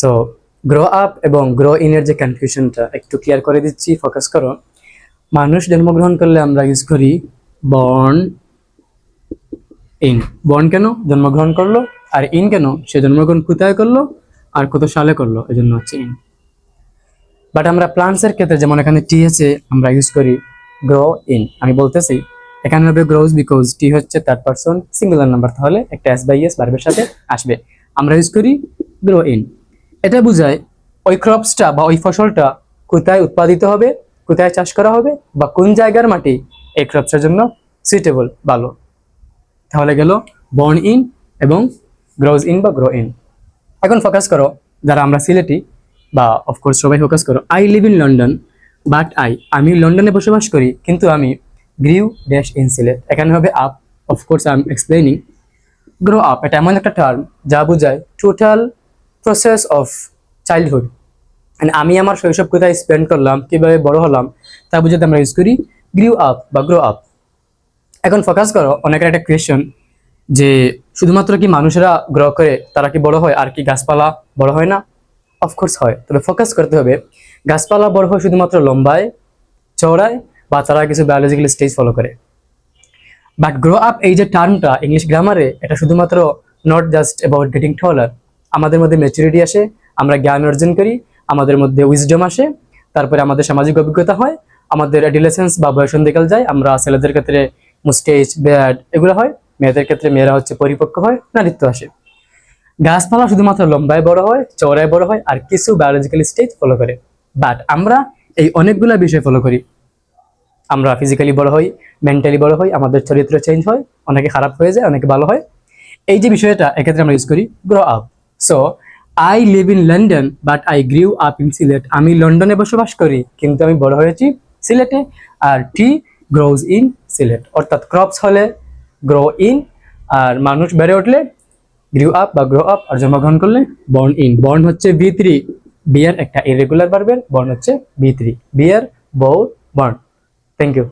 So grow up এবং grow in এর যে কনফিউশনটা একটু ক্লিয়ার করে দিচ্ছি, ফোকাস করো। মানুষ জন্মগ্রহণ করলে আমরা ইউজ করি বর্ন ইন। বর্ন কেন? জন্মগ্রহণ করলো। আর ইন কেন? সে জন্মগ্রহণ কোথায় করলো আর কত সালে করলো, এই জন্য হচ্ছে ইন। বাট আমরা প্লান্টস এর ক্ষেত্রে যেমন এখানে টি আছে, আমরা ইউজ করি গ্রো ইন। আমি বলতেছি এখানে হবে গ্রোজ, বিকজ টি হচ্ছে থার্ড পারসন সিঙ্গুলার নাম্বার, তাহলে একটা এস বাই এস ভার্বের সাথে আসবে। আমরা ইউজ করি গ্রো ইন। এটা বোঝায় ওই ক্রপসটা বা ওই ফসলটা কোথায় উৎপাদিত হবে, কোথায় চাষ করা হবে, বা কোন জায়গার মাটি এই ক্রপসের জন্য সুইটেবল, ভালো। তাহলে গেল বর্ন ইন এবং গ্রোজ ইন বা গ্রো ইন। এখন ফোকাস করো, যারা আমরা সিলেটি বা অফকোর্স সবাই ফোকাস করো। I live in London but আমি লন্ডনে বসবাস করি কিন্তু আমি গ্রিউ ড্যাশ ইন সিলেট। এখানে হবে up. Of course I am explaining. Grow up এটা এমন একটা টার্ম যা বোঝায় টোটাল প্রসেস অফ চাইল্ডহুড। আমি আমার শৈশব কোথায় স্পেন্ড করলাম, কিভাবে বড় হলাম, তা বুঝাতে আমরা ইউজ করি গ্রিউ আপ বা গ্রো আপ। এখন ফোকাস করো, অনেকের একটা কোয়েশ্চেন যে শুধুমাত্র কি মানুষেরা গ্রো করে তারা কি বড় হয়, আর কি গাছপালা বড় হয় না? অফকোর্স হয়, তবে ফোকাস করতে হবে গাছপালা বড় হয় শুধুমাত্র লম্বায়, চওড়ায়, বা তারা কিছু বায়োলজিক্যাল স্টেজ ফলো করে। বাট গ্রো আপ এই যে টার্মটা ইংলিশ গ্রামারে, এটা শুধুমাত্র নট জাস্ট অ্যাবাউট গেটিং টলার। আমাদের মধ্যে ম্যাচুরিটি আসে, আমরা জ্ঞান অর্জন করি, আমাদের মধ্যে উইজডম আসে, তারপরে আমাদের সামাজিক অভিজ্ঞতা হয়, আমাদের অ্যাডোলেসেন্স বা বয়সন্ধিকাল যায়। আমরা ছেলেদের ক্ষেত্রে মুস্টেজ, বেয়ার্ড এগুলো হয়, মেয়েদের ক্ষেত্রে মেয়েরা হচ্ছে পরিপক্ক হয়, নারীত্ব আসে। গাছপালা শুধুমাত্র লম্বায় বড় হয়, চওড়ায় বড় হয়, আর কিছু বায়োলজিক্যাল স্টেজ ফলো করে। বাট আমরা এই অনেকগুলা বিষয় ফলো করি। আমরা ফিজিক্যালি বড় হই, মেন্টালি বড় হই, আমাদের চরিত্র চেঞ্জ হয়, অনেকে খারাপ হয়ে যায়, অনেকে ভালো হয়। এই যে বিষয়টা, এক্ষেত্রে আমরা ইউজ করি grow up. So I live in London but I grew up in Sylhet. আমি লন্ডনে বসবাস করি কিন্তু আমি বড় হয়েছি সিলেটে। আর টি গ্রোজ ইন সিলেট, অর্থাৎ ক্রপস হলে গ্রো ইন, আর মানুষ বেড়ে উঠলে গ্রিউ আপ বা গ্রো আপ, আর জন্মগ্রহণ করলে বর্ন ইন। বর্ন হচ্ছে বি3, বিয়ার একটা ইরেগুলার ভার্বের, বর্ন হচ্ছে বি3, বিয়ার, বউ, বর্ন। Thank you.